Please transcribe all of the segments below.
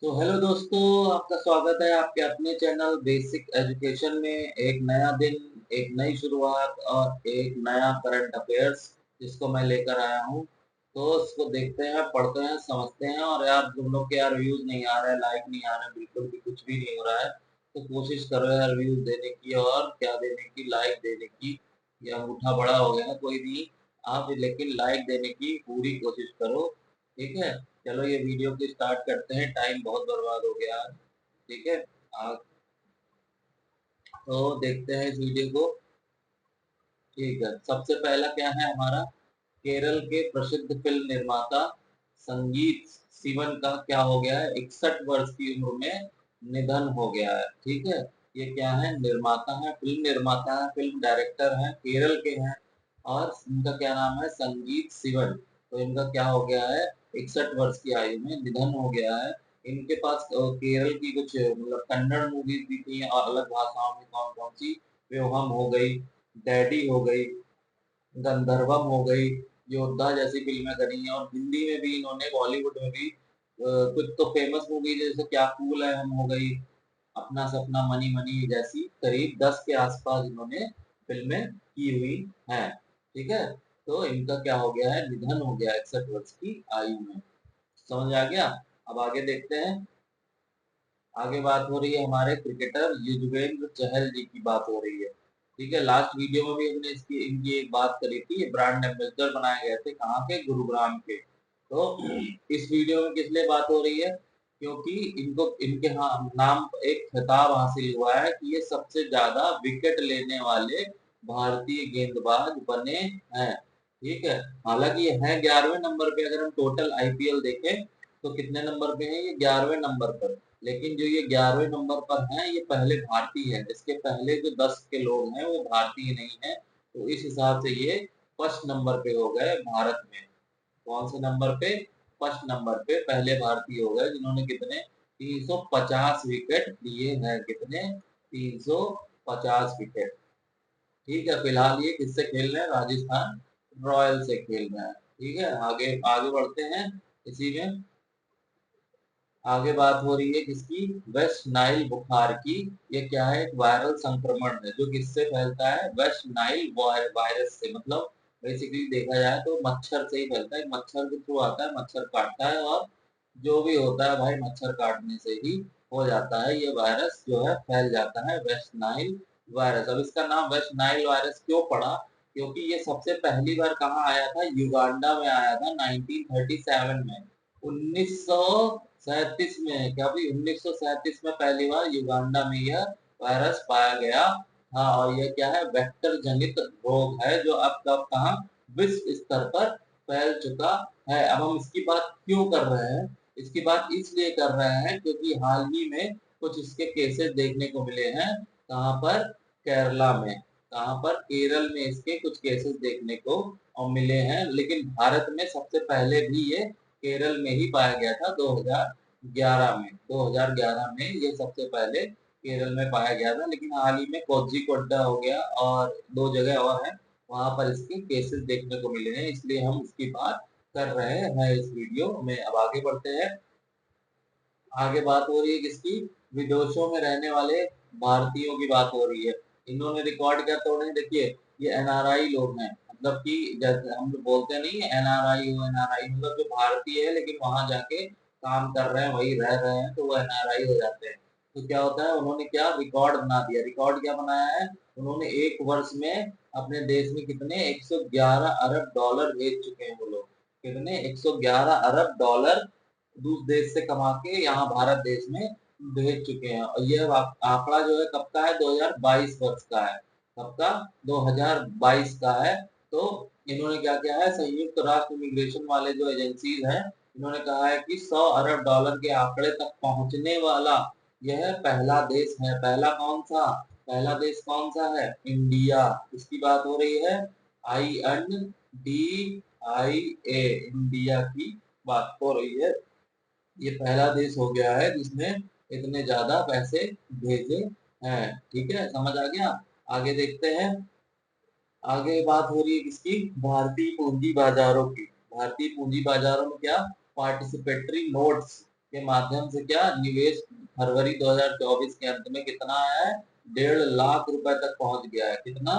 तो हेलो दोस्तों, आपका स्वागत है आपके अपने चैनल बेसिक एजुकेशन में। एक नया दिन, एक नई शुरुआत और एक नया करंट अफेयर्स जिसको मैं लेकर आया हूँ। तो इसको देखते हैं, पढ़ते हैं, समझते हैं। और यार तुम लोग के यार व्यूज नहीं आ रहे, लाइक नहीं आ रहे, बिल्कुल भी कुछ भी नहीं हो रहा है। तो कोशिश करो यार व्यूज देने की, और क्या देने की, लाइक देने की। या अंगूठा बड़ा हो गया ना, कोई नहीं, आप लेकिन लाइक देने की पूरी कोशिश करो। ठीक है, चलो ये वीडियो को स्टार्ट करते हैं। टाइम बहुत बर्बाद हो गया आज। ठीक है, आ, तो देखते हैं इस वीडियो को। ठीक है, सबसे पहला क्या है हमारा, केरल के प्रसिद्ध फिल्म निर्माता संगीत सिवन का क्या हो गया है, 61 वर्ष की उम्र में निधन हो गया है। ठीक है, ये क्या है, निर्माता है, फिल्म निर्माता है, फिल्म डायरेक्टर है, केरल के हैं। और इनका क्या नाम है, संगीत सिवन। तो इनका क्या हो गया है, 61 वर्ष की आयु में निधन हो गया है। इनके पास केरल की कुछ मतलब कन्नड़ मूवीज भी थी, और अलग भाषाओं में कौन कौन सी, व्योहम हो गई, डैडी हो गई, गंधर्वम हो गई, योद्धा जैसी फिल्में करी हैं। और हिंदी में भी इन्होंने, बॉलीवुड में भी कुछ तो फेमस मूवी जैसे क्या कूल है हम हो गई, अपना सपना, मनी मनी जैसी करीब 10 के आसपास इन्होंने फिल्में की हुई हैं। ठीक है, तो इनका क्या हो गया है, निधन हो गया 61 वर्ष की आयु में। समझ आ गया। अब आगे देखते हैं। आगे बात हो रही है हमारे क्रिकेटर युजवेंद्र चहल जी की बात हो रही है। ठीक है, लास्ट वीडियो में भी हमने इसकी इनकी एक बात करी थी। ये ब्रांड एम्बेसडर बनाए गए थे, कहाँ के, गुरुग्राम के। तो इस वीडियो में किस लिए बात हो रही है, क्योंकि इनको इनके हाँ नाम एक खिताब हासिल हुआ है कि ये सबसे ज्यादा विकेट लेने वाले भारतीय गेंदबाज बने हैं। ठीक है, हालांकि ये है 11वें नंबर पे। अगर हम टोटल आईपीएल देखें तो कितने नंबर पे है, ये 11वें नंबर पर। लेकिन जो ये 11वें नंबर पर हैं, ये पहले भारतीय है। इसके पहले जो 10 के लोग हैं वो भारतीय नहीं है। तो इस हिसाब से ये फर्स्ट नंबर पे हो गए भारत में। कौन से नंबर पे, फर्स्ट नंबर पे पहले भारतीय हो गए जिन्होंने कितने, 350 विकेट लिए हैं। कितने, 350 विकेट। ठीक है, फिलहाल ये किससे खेल रहे हैं, राजस्थान रॉयल से खेल रहे हैं। ठीक है, आगे आगे बढ़ते हैं इसी में। आगे बात हो रही है किसकी, वेस्ट नाइल बुखार की। ये क्या है, एक वायरल संक्रमण है जो किससे फैलता है, वेस्ट नाइल वायरस से। मतलब बेसिकली देखा जाए तो मच्छर से ही फैलता है, मच्छर के थ्रू आता है, मच्छर काटता है। और जो भी होता है भाई, मच्छर काटने से ही हो जाता है, ये वायरस जो है फैल जाता है, वेस्ट नाइल वायरस। अब इसका नाम वेस्ट नाइल वायरस क्यों पड़ा, क्योंकि ये सबसे पहली बार कहाँ आया था, युगांडा में आया था 1937 में। 1937 में, क्या भी 1937 में पहली बार युगांडा में यह वायरस पाया गया। हाँ, और यह क्या है, वेक्टर जनित रोग है जो अब कब कहाँ, विश्व स्तर पर फैल चुका है। अब हम इसकी बात क्यों कर रहे हैं, इसकी बात इसलिए कर रहे हैं क्योंकि हाल ही में कुछ इसके केसेस देखने को मिले हैं। कहाँ पर, केरला में। कहाँ पर, केरल में इसके कुछ केसेस देखने को और मिले हैं। लेकिन भारत में सबसे पहले भी ये केरल में ही पाया गया था, 2011 में। 2011 में ये सबसे पहले केरल में पाया गया था। लेकिन हाल ही में कोझिकोड हो गया और दो जगह और है, वहां पर इसके केसेस देखने को मिले हैं, इसलिए हम इसकी बात कर रहे हैं इस वीडियो में। अब आगे बढ़ते हैं। आगे बात हो रही है किसकी, विदेशों में रहने वाले भारतीयों की बात हो रही है। इन्होंने रिकॉर्ड क्या तोड़े हैं, देखिए। ये एनआरआई लोग हैं, मतलब कि जैसे हम लोग बोलते नहीं है एनआरआई हो, एनआरआई मतलब जो भारतीय है लेकिन वहां जाके काम कर रहे हैं, वही रह रहे हैं, तो वो एनआरआई हो जाते हैं। तो क्या होता है, उन्होंने क्या रिकॉर्ड बना दिया, रिकॉर्ड क्या बनाया है, उन्होंने एक वर्ष में अपने देश में कितने, 111 अरब डॉलर भेज चुके हैं वो लोग। कितने, 111 अरब डॉलर दूसरे देश से कमा के यहाँ भारत देश में भेज चुके हैं। और यह आंकड़ा जो है कब का है, 2022 वर्ष का है। कब का, 2022 का है। तो इन्होंने क्या किया है, संयुक्त राष्ट्र इमिग्रेशन वाले जो एजेंसीज हैं, इन्होंने कहा है कि 100 अरब डॉलर के आंकड़े तक पहुंचने वाला यह पहला देश है। पहला कौन सा, पहला देश कौन सा है, इंडिया। इसकी बात हो रही है, INDIA, इंडिया की बात हो रही है। ये पहला देश हो गया है जिसने इतने ज्यादा पैसे भेजे हैं। ठीक है, समझ आ गया। आगे देखते हैं। आगे बात हो रही है किसकी, भारतीय पूंजी बाजारों की। भारतीय पूंजी बाजारों में क्या, पार्टिसिपेटरी नोट्स, के माध्यम से क्या निवेश फरवरी 2024 के अंत में कितना आया है, 1.5 लाख रुपए तक पहुंच गया है। कितना,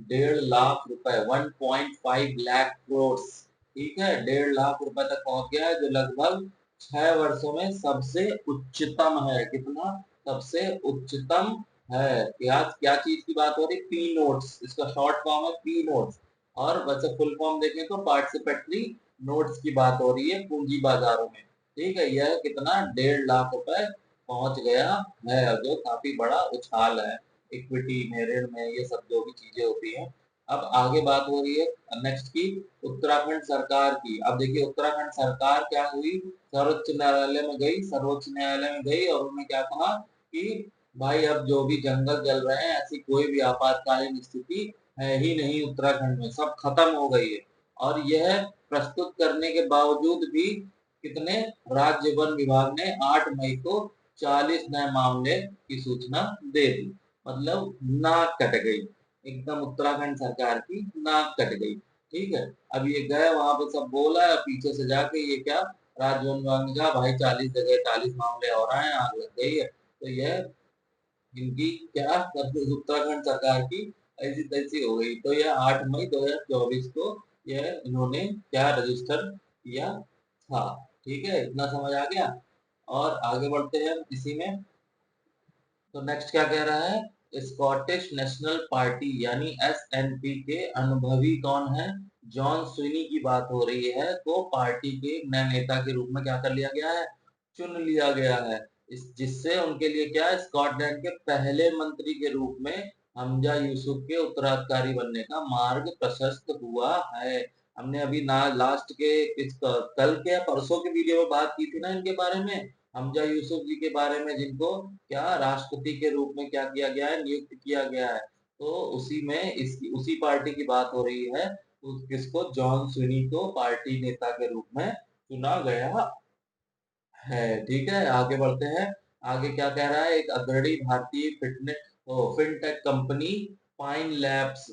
1.5 लाख रुपए, 1.5 लाख करोड़। ठीक है, 1.5 लाख रुपए तक पहुंच गया है, जो लगभग 6 वर्षों में सबसे उच्चतम है। कितना, सबसे उच्चतम है। क्या क्या चीज की बात हो रही, पी नोट्स, इसका शॉर्ट फॉर्म है पी नोट्स, और वैसे फुल फॉर्म देखें तो पार्टिसिपेटरी नोट्स की बात हो रही है पूंजी बाजारों में। ठीक है, यह कितना, 1.5 लाख रुपए पहुंच गया है, जो काफी बड़ा उछाल है इक्विटी में, ऋण में, ये सब जो भी चीजें होती हैं। अब आगे बात हो रही है नेक्स्ट की, उत्तराखंड सरकार की। अब देखिए उत्तराखंड सरकार क्या हुई, सर्वोच्च न्यायालय में गई, सर्वोच्च न्यायालय में गई और उन्होंने क्या कहा कि भाई अब जो भी जंगल जल रहे हैं, ऐसी कोई भी आपातकालीन स्थिति है ही नहीं उत्तराखंड में, सब खत्म हो गई है। और यह प्रस्तुत करने के बावजूद भी कितने, राज्य वन विभाग ने 8 मई को 40 नए मामले की सूचना दे दी। मतलब नाक कट गई, एकदम उत्तराखंड सरकार की नाक कट गई। ठीक है, अब ये गए वहां पे सब बोला, पीछे से जाके ये क्या, राज्य वन विभाग ने कहा भाई 40 जगह 40 मामले और आए, आग लग गई है। तो यह इनकी क्या, उत्तराखंड सरकार की ऐसी तैसी हो गई। तो यह 8 मई 2024 को यह इन्होंने क्या रजिस्टर किया था। ठीक है, इतना समझ आ गया। और आगे बढ़ते हैं इसी में। तो नेक्स्ट क्या कह रहा है, स्कॉटिश नेशनल पार्टी यानी एसएनपी के अनुभवी कौन है, जॉन स्विनी की बात हो रही है, को पार्टी के नए नेता के रूप में क्या कर लिया गया है, चुन लिया गया है। इस जिससे उनके लिए क्या, स्कॉटलैंड के पहले मंत्री के रूप में हमजा यूसुफ के उत्तराधिकारी बनने का मार्ग प्रशस्त हुआ है। हमने अभी ना लास्ट के कल के या परसों के वीडियो में बात की थी ना इनके बारे में, हमजा यूसुफ जी के बारे में, जिनको क्या राष्ट्रपति के रूप में क्या किया गया है, नियुक्त किया गया है। तो उसी में इसकी उसी पार्टी की बात हो रही है। किसको, जॉन स्विनी को पार्टी नेता के रूप में चुना गया है। ठीक है, आगे बढ़ते हैं। आगे क्या कह रहा है, एक अग्रणी भारतीय fitness fintech company pine labs,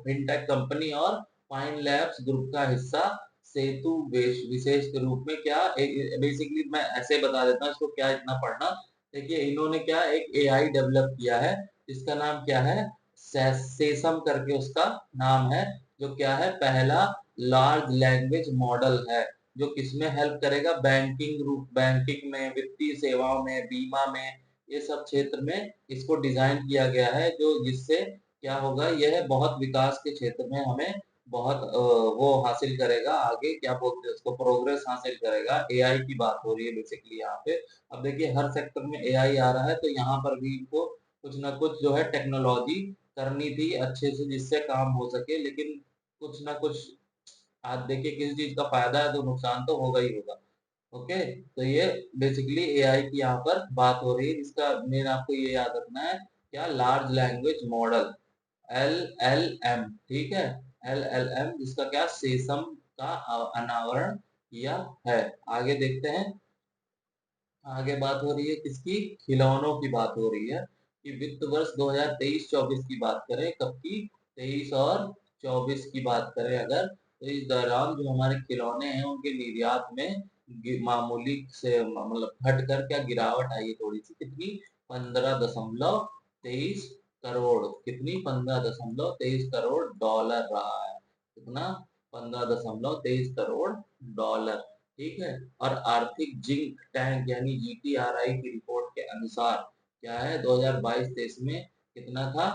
fintech company और पाइन लैब्स ग्रुप का हिस्सा सेतु विशेष के रूप में क्या, बेसिकली मैं ऐसे बता देता हूँ इसको, क्या इतना पढ़ना। देखिए इन्होंने क्या एक एआई डेवलप किया है, जिसका नाम क्या है, सेसम करके उसका नाम है, जो क्या है, पहला लार्ज लैंग्वेज मॉडल है, जो किसमें हेल्प करेगा, बैंकिंग में, वित्तीय सेवाओं में, बीमा में, ये सब क्षेत्र में इसको डिजाइन किया गया है, जो जिससे क्या होगा, यह बहुत विकास के क्षेत्र में हमें बहुत वो हासिल करेगा, आगे क्या बोलते हैं उसको, प्रोग्रेस हासिल करेगा। एआई की बात हो रही है बेसिकली यहाँ पे। अब देखिए हर सेक्टर में एआई आ रहा है, तो यहाँ पर भी इनको कुछ ना कुछ जो है टेक्नोलॉजी करनी थी अच्छे से, जिससे काम हो सके, लेकिन कुछ ना कुछ, आज देखिए किसी चीज का फायदा है तो नुकसान तो होगा ही होगा। ओके, तो ये बेसिकली एआई की यहाँ पर बात हो रही है, जिसका मेन आपको ये याद रखना है, क्या, large language model, L L M. ठीक है, एल एल एम, जिसका क्या सेसम का अनावरण किया है। आगे देखते हैं, आगे बात हो रही है किसकी, खिलौनों की बात हो रही है, कि वित्त वर्ष 2023-24 की बात करें, कब की, 23 और 24 की बात करें अगर, तो इस दौरान जो हमारे खिलौने हैं उनके निर्यात में मामूली से मतलब घटकर क्या गिरावट आई है थोड़ी सी। कितनी, 15.23 करोड़, कितनी, 15.23 करोड़ डॉलर रहा है। कितना, 15.23 करोड़ डॉलर। ठीक है, और आर्थिक जिंक टैंक यानी जीटीआरआई की रिपोर्ट के अनुसार क्या है, 2022-23 में कितना था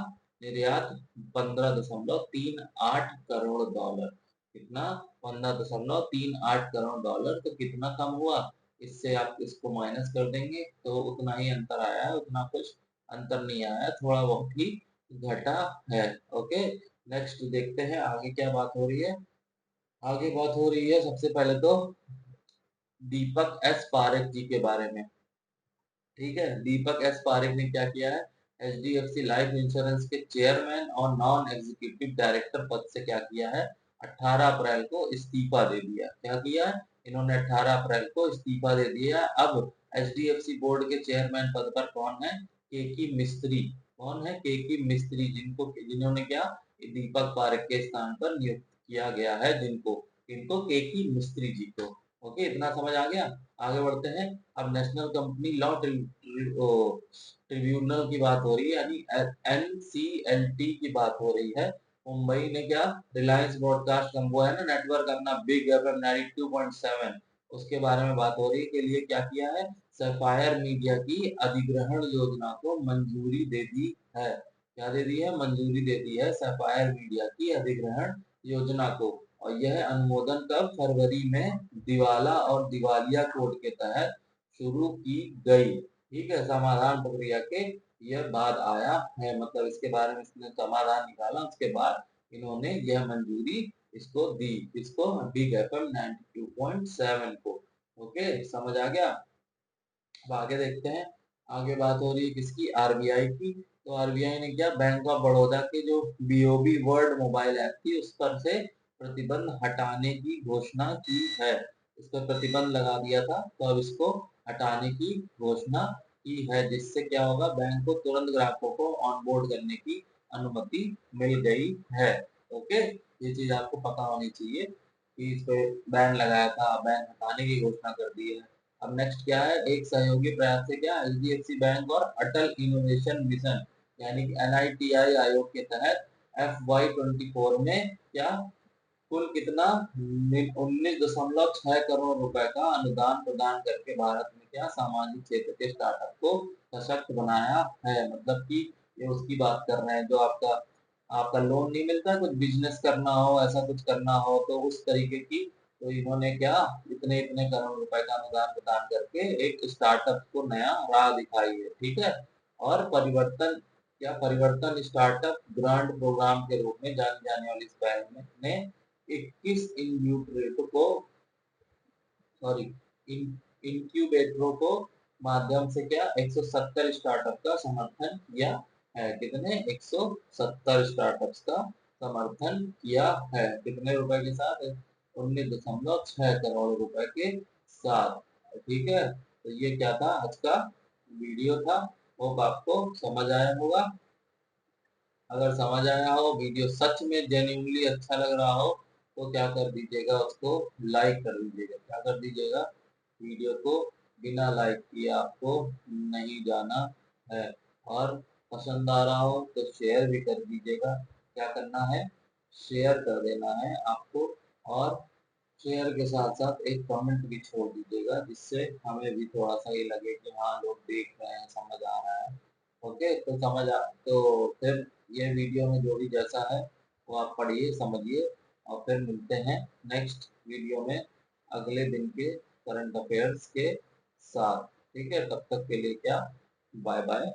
निर्यात, 15.38 करोड़ डॉलर। कितना, 15.38 करोड़ डॉलर। तो कितना कम हुआ, इससे आप इसको माइनस कर देंगे तो उतना ही अंतर आया है, उतना कुछ अंतर नहीं आया है, थोड़ा बहुत ही घटा है। ओके, नेक्स्ट देखते हैं आगे क्या बात हो रही है। आगे बात हो रही है सबसे पहले तो दीपक एस पारेख जी के बारे में। ठीक है, दीपक एस पारेख ने क्या किया है, एचडीएफसी लाइफ इंश्योरेंस के चेयरमैन और नॉन एग्जीक्यूटिव डायरेक्टर पद से क्या किया है, 18 अप्रैल को इस्तीफा दे दिया। क्या किया, इन्होंने 18 अप्रैल को इस्तीफा दे दिया। अब एचडीएफसी बोर्ड के चेयरमैन पद पर कौन है, केकी मिस्त्री। कौन है, केकी मिस्त्री, जिन्होंने क्या, दीपक पारेख के स्थान पर नियुक्त किया गया है, जिनको, इनको, केकी मिस्त्री जी को। ओके, इतना समझ आ गया। आगे बढ़ते हैं। अब नेशनल कंपनी लॉ ट्रिब्यूनल की बात हो रही है, यानी एनसीएलटी की बात हो रही है। मुंबई ने क्या, रिलायंस ब्रॉडकास्ट वो है ना नेटवर्क अपना बिग एफएम 92.7, उसके बारे में बात हो रही है, के लिए क्या किया है, सफायर मीडिया की अधिग्रहण योजना को मंजूरी दे दी है। क्या दे दी है, मंजूरी दे दी है सफायर मीडिया की अधिग्रहण योजना को। और यह अनुमोदन कब, फरवरी में दिवाला और दिवालिया कोड के तहत शुरू की गई। ठीक है, समाधान प्रक्रिया के यह बाद आया है, मतलब इसके बारे में इसने समाधान निकाला, उसके बाद इन्होंने यह मंजूरी इसको दी, इसको बिग एफएम 92.7 को। ओके, समझ आ गया। अब आगे देखते हैं। आगे बात हो रही है किसकी, आरबीआई की। तो आरबीआई ने क्या, बैंक ऑफ बड़ौदा के जो बीओबी वर्ल्ड मोबाइल ऐप थी उस पर से प्रतिबंध हटाने की घोषणा की है। इस पर प्रतिबंध लगा दिया था, तो अब इसको हटाने की घोषणा की है, जिससे क्या होगा, बैंक को तुरंत ग्राहकों को ऑनबोर्ड करने की अनुमति मिल गई है। ओके, ये चीज आपको पता होनी चाहिए कि इस पे बैन लगाया था, बैन हटाने की घोषणा कर दी है। अब नेक्स्ट क्या है, एक सहयोगी प्रयास से क्या, एचडीएफसी बैंक और अटल इनोवेशन मिशन यानी कि एनआईटीआई आयोग के तहत FY24 में क्या, कुल कितना, 19.6 करोड़ रुपए का अनुदान प्रदान करके भारत में क्या, सामाजिक क्षेत्र के स्टार्टअप को सशक्त बनाया है। मतलब कि ये उसकी बात कर रहे हैं, जो आपका आपका लोन नहीं मिलता, कुछ बिजनेस करना हो, ऐसा कुछ करना हो, तो उस तरीके की, तो इन्होंने क्या, इतने इतने करोड़ रुपए का अनुदान प्रदान करके एक स्टार्टअप को नया राह दिखाई है। ठीक है, और परिवर्तन, क्या परिवर्तन स्टार्टअप ग्रांट प्रोग्राम के रूप में जानी जाने वाली इस बैंक ने 21 इन्क्यूबेटरों को, सॉरी, इनक्यूबेटरों को माध्यम से क्या, 170 स्टार्टअप का समर्थन किया है। कितने, 170 स्टार्टअप्स का समर्थन किया है। कितने रुपए के साथ, 19.6 करोड़ रुपए के साथ। ठीक है, तो ये क्या था, आज का वीडियो था। होप आपको समझ आया होगा। अगर समझ आया हो, वीडियो सच में जेन्युइनली अच्छा लग रहा हो, तो क्या कर दीजिएगा, उसको लाइक कर दीजिएगा। क्या कर दीजिएगा, वीडियो को बिना लाइक किए आपको नहीं जाना है। और पसंद आ रहा हो तो शेयर भी कर दीजिएगा। क्या करना है, शेयर कर देना है आपको। और शेयर के साथ साथ एक कमेंट भी छोड़ दीजिएगा, जिससे हमें भी थोड़ा सा ये लगे कि हाँ, लोग देख रहे हैं, समझ आ रहा है। ओके, तो तो फिर ये वीडियो में जो भी जैसा है वो आप पढ़िए, समझिए, और फिर मिलते हैं नेक्स्ट वीडियो में अगले दिन के करंट अफेयर्स के साथ। ठीक है, तब तक के लिए क्या, बाय बाय।